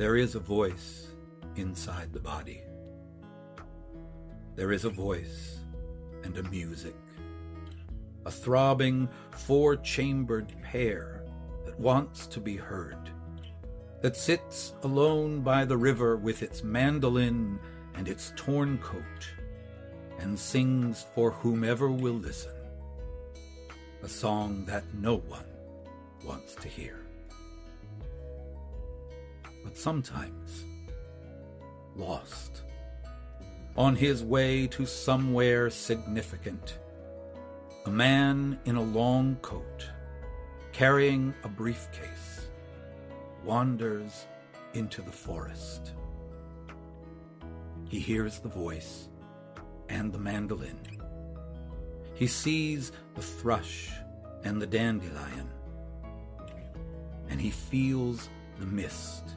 There is a voice inside the body. There is a voice and a music, a throbbing, four-chambered pair that wants to be heard, that sits alone by the river with its mandolin and its torn coat, and sings for whomever will listen, a song that no one wants to hear. But sometimes, lost, on his way to somewhere significant, a man in a long coat, carrying a briefcase, wanders into the forest. He hears the voice and the mandolin. He sees the thrush and the dandelion, and he feels the mist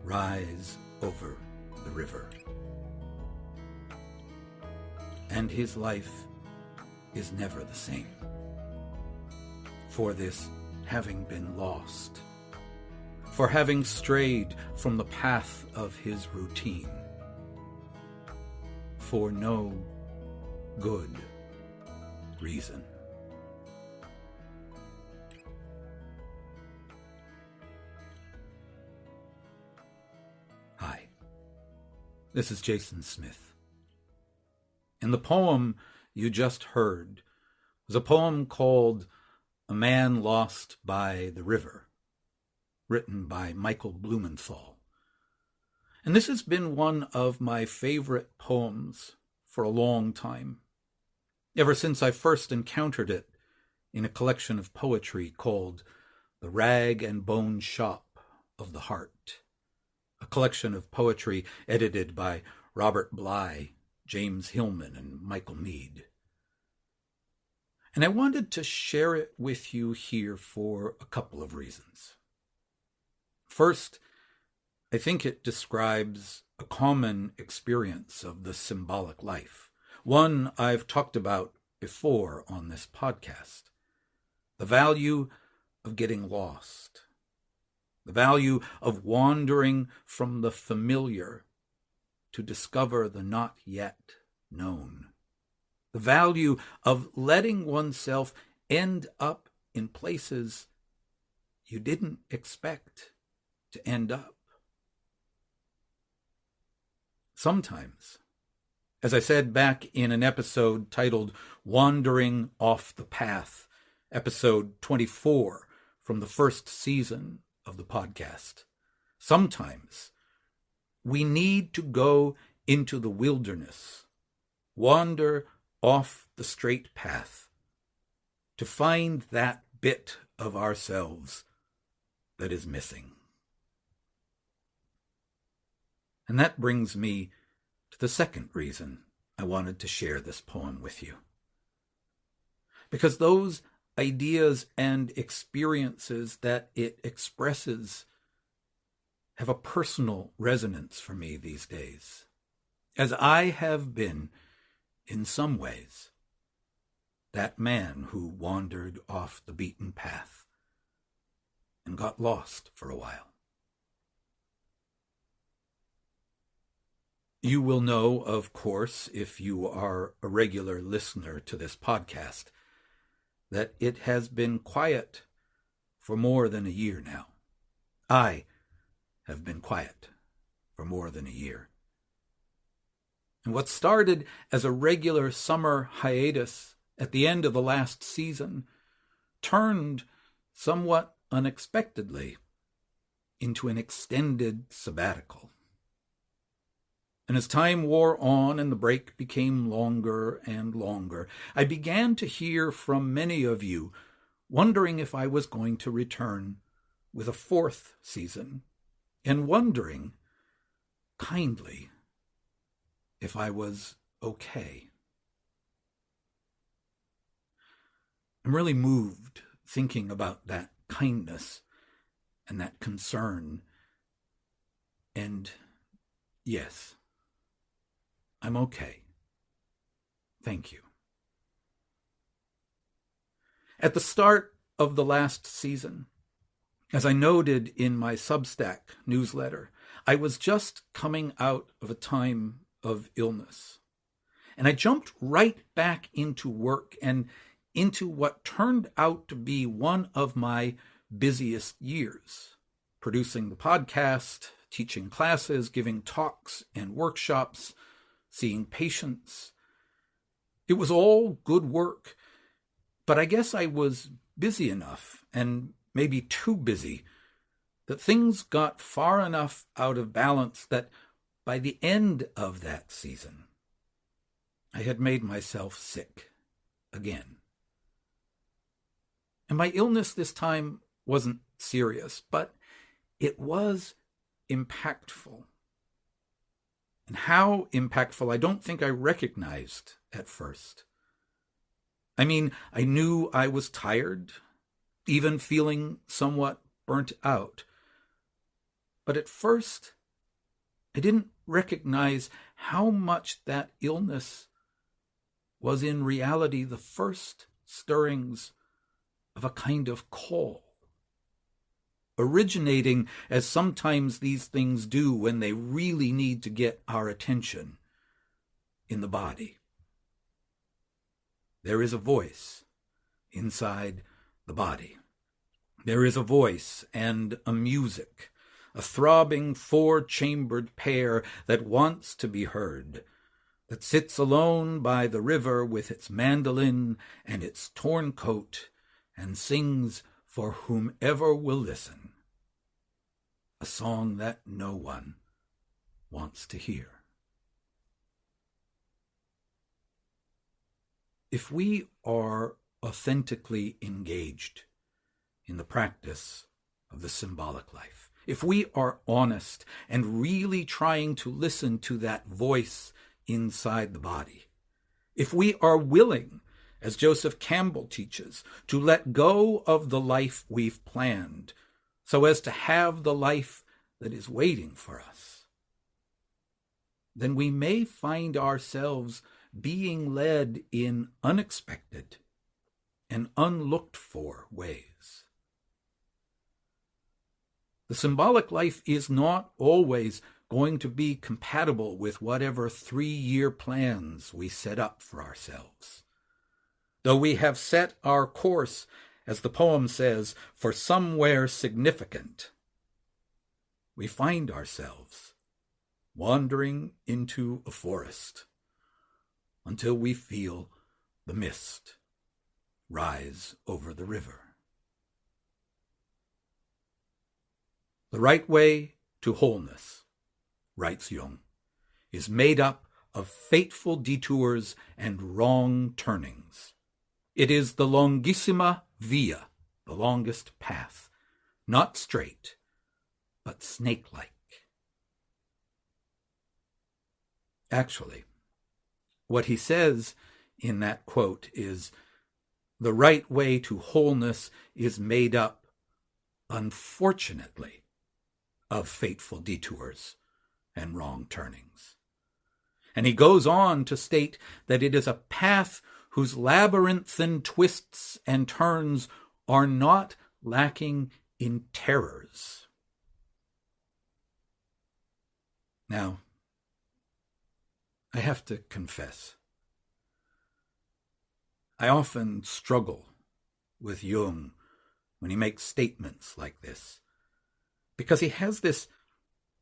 rise over the river. And his life is never the same, for this having been lost, for having strayed from the path of his routine, for no good reason. Hi, this is Jason Smith. And the poem you just heard was a poem called A Man Lost by the River, written by Michael Blumenthal. And this has been one of my favorite poems for a long time, ever since I first encountered it in a collection of poetry called The Rag and Bone Shop of the Heart, a collection of poetry edited by Robert Bly, James Hillman, and Michael Mead. And I wanted to share it with you here for a couple of reasons. First, I think it describes a common experience of the symbolic life, one I've talked about before on this podcast. The value of getting lost, the value of wandering from the familiar to discover the not yet known, the value of letting oneself end up in places you didn't expect to end up. Sometimes, as I said back in an episode titled Wandering Off the Path, episode 24 from the first season of the podcast, sometimes we need to go into the wilderness, wander off the straight path, to find that bit of ourselves that is missing. And that brings me to the second reason I wanted to share this poem with you. Because those ideas and experiences that it expresses have a personal resonance for me these days, as I have been, in some ways, that man who wandered off the beaten path and got lost for a while. You will know, of course, if you are a regular listener to this podcast, that it has been quiet for more than a year now. I have been quiet for more than a year. And what started as a regular summer hiatus at the end of the last season turned somewhat unexpectedly into an extended sabbatical. And as time wore on and the break became longer and longer, I began to hear from many of you wondering if I was going to return with a fourth season, and wondering, kindly, if I was okay. I'm really moved thinking about that kindness and that concern. And yes, I'm okay. Thank you. At the start of the last season, as I noted in my Substack newsletter, I was just coming out of a time of illness. And I jumped right back into work and into what turned out to be one of my busiest years, producing the podcast, teaching classes, giving talks and workshops, seeing patients. It was all good work, but I guess I was busy enough, and maybe too busy, that things got far enough out of balance that by the end of that season, I had made myself sick again. And my illness this time wasn't serious, but it was impactful. And how impactful, I don't think I recognized at first. I mean, I knew I was tired, even feeling somewhat burnt out. But at first, I didn't recognize how much that illness was in reality the first stirrings of a kind of call, originating as sometimes these things do when they really need to get our attention in the body. There is a voice inside the body. There is a voice and a music, a throbbing four-chambered pair that wants to be heard, that sits alone by the river with its mandolin and its torn coat and sings for whomever will listen, a song that no one wants to hear. If we are authentically engaged in the practice of the symbolic life, if we are honest and really trying to listen to that voice inside the body, if we are willing, as Joseph Campbell teaches, to let go of the life we've planned so as to have the life that is waiting for us, then we may find ourselves being led in unexpected and unlooked for ways. The symbolic life is not always going to be compatible with whatever 3-year plans we set up for ourselves. Though we have set our course, as the poem says, for somewhere significant, we find ourselves wandering into a forest until we feel the mist rise over the river. The right way to wholeness, writes Jung, is made up of fateful detours and wrong turnings. It is the longissima via, the longest path, not straight, but snake-like. Actually, what he says in that quote is, the right way to wholeness is made up, unfortunately, of fateful detours and wrong turnings. And he goes on to state that it is a path whose labyrinthine twists and turns are not lacking in terrors. Now, I have to confess, I often struggle with Jung when he makes statements like this, because he has this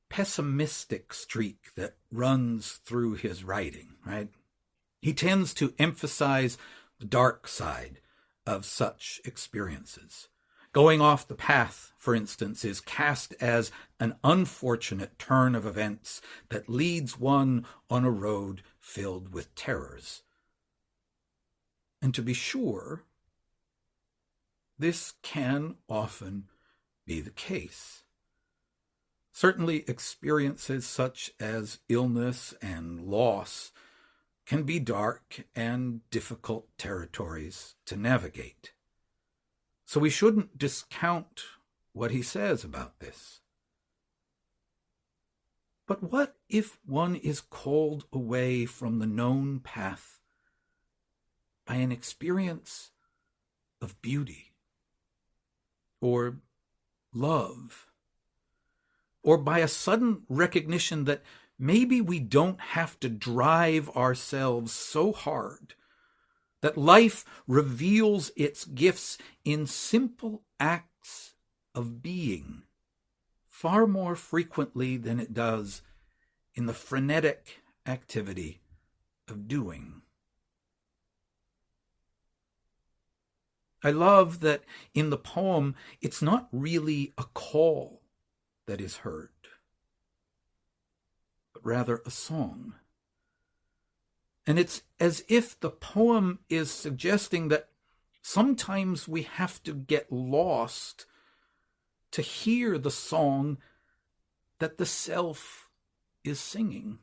pessimistic streak that runs through his writing, right? He tends to emphasize the dark side of such experiences. Going off the path, for instance, is cast as an unfortunate turn of events that leads one on a road filled with terrors. And to be sure, this can often be the case. Certainly experiences such as illness and loss can be dark and difficult territories to navigate. So we shouldn't discount what he says about this. But what if one is called away from the known path by an experience of beauty or love or by a sudden recognition that maybe we don't have to drive ourselves so hard, that life reveals its gifts in simple acts of being far more frequently than it does in the frenetic activity of doing. I love that in the poem, it's not really a call that is heard, but rather a song. And it's as if the poem is suggesting that sometimes we have to get lost to hear the song that the self is singing.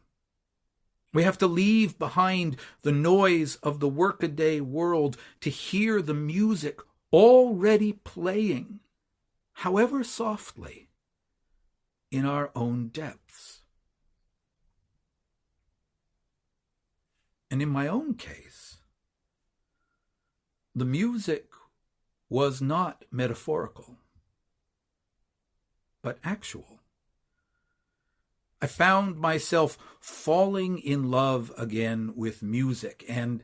We have to leave behind the noise of the workaday world to hear the music already playing, however softly, in our own depths. And in my own case, the music was not metaphorical, but actual. I found myself falling in love again with music, and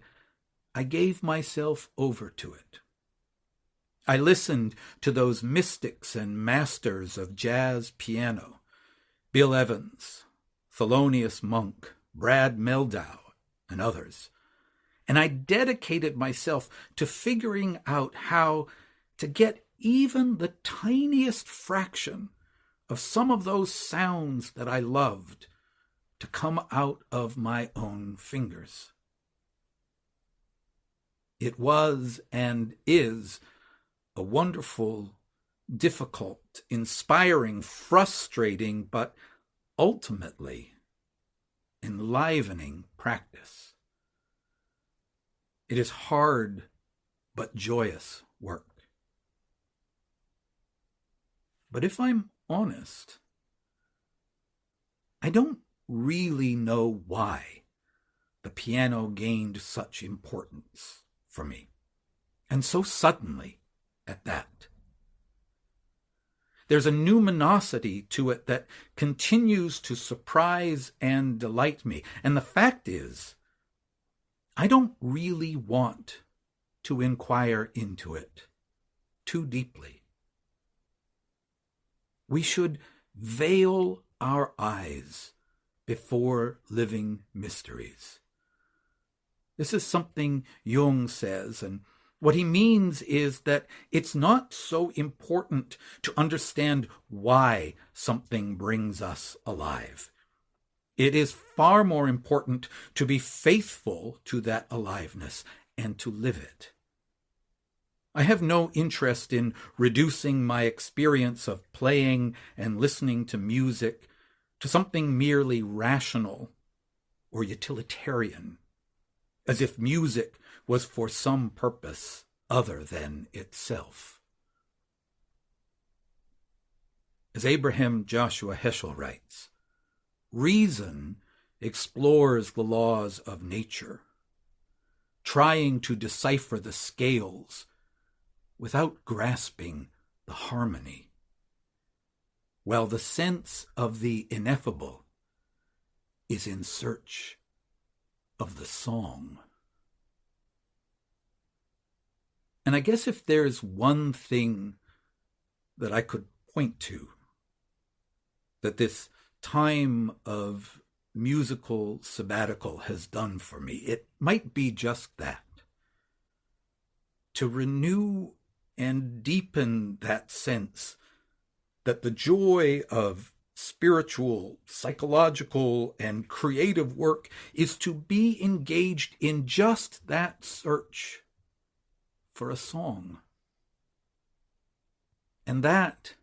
I gave myself over to it. I listened to those mystics and masters of jazz piano, Bill Evans, Thelonious Monk, Brad Mehldau, and others, and I dedicated myself to figuring out how to get even the tiniest fraction of some of those sounds that I loved to come out of my own fingers. It was and is a wonderful, difficult, inspiring, frustrating, but ultimately enlivening practice. It is hard but joyous work. But if I'm honest, I don't really know why the piano gained such importance for me, and so suddenly at that. There's a numinosity to it that continues to surprise and delight me, and the fact is, I don't really want to inquire into it too deeply. We should veil our eyes before living mysteries. This is something Jung says, and what he means is that it's not so important to understand why something brings us alive. It is far more important to be faithful to that aliveness and to live it. I have no interest in reducing my experience of playing and listening to music to something merely rational or utilitarian, as if music was for some purpose other than itself. As Abraham Joshua Heschel writes, reason explores the laws of nature, trying to decipher the scales without grasping the harmony, while the sense of the ineffable is in search of the song. And I guess if there's one thing that I could point to, that this time of musical sabbatical has done for me, it might be just that. To renew and deepen that sense that the joy of spiritual, psychological, and creative work is to be engaged in just that search for a song. And that,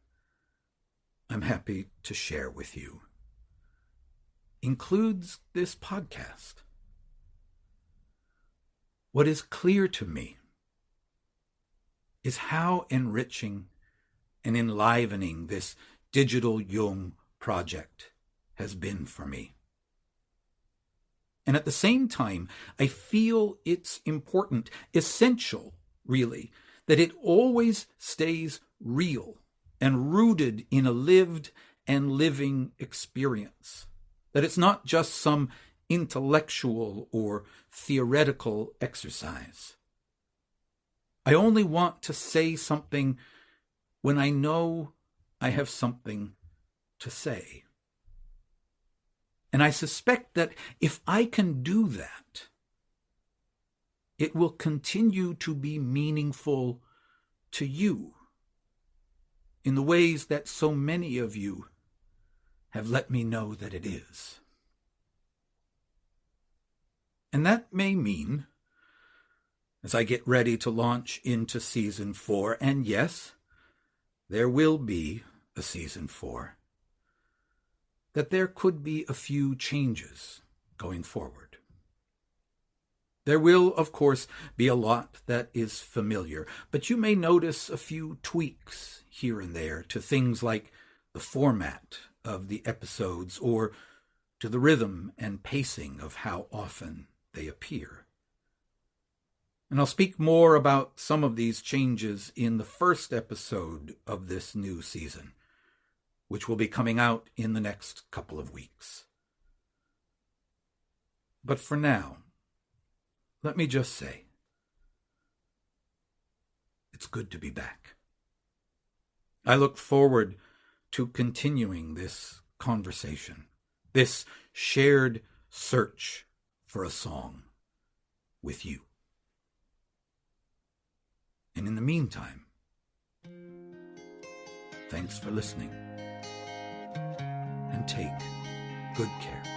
I'm happy to share with you, includes this podcast. What is clear to me is how enriching and enlivening this digital Jung project has been for me. And at the same time, I feel it's important, essential, really, that it always stays real and rooted in a lived and living experience, that it's not just some intellectual or theoretical exercise. I only want to say something when I know I have something to say. And I suspect that if I can do that, it will continue to be meaningful to you in the ways that so many of you have let me know that it is. And that may mean, as I get ready to launch into season 4, and yes, there will be a season 4, that there could be a few changes going forward. There will, of course, be a lot that is familiar, but you may notice a few tweaks here and there to things like the format of the episodes or to the rhythm and pacing of how often they appear. And I'll speak more about some of these changes in the first episode of this new season, which will be coming out in the next couple of weeks. But for now, let me just say, it's good to be back. I look forward to continuing this conversation, this shared search for a song with you. And in the meantime, thanks for listening, and take good care.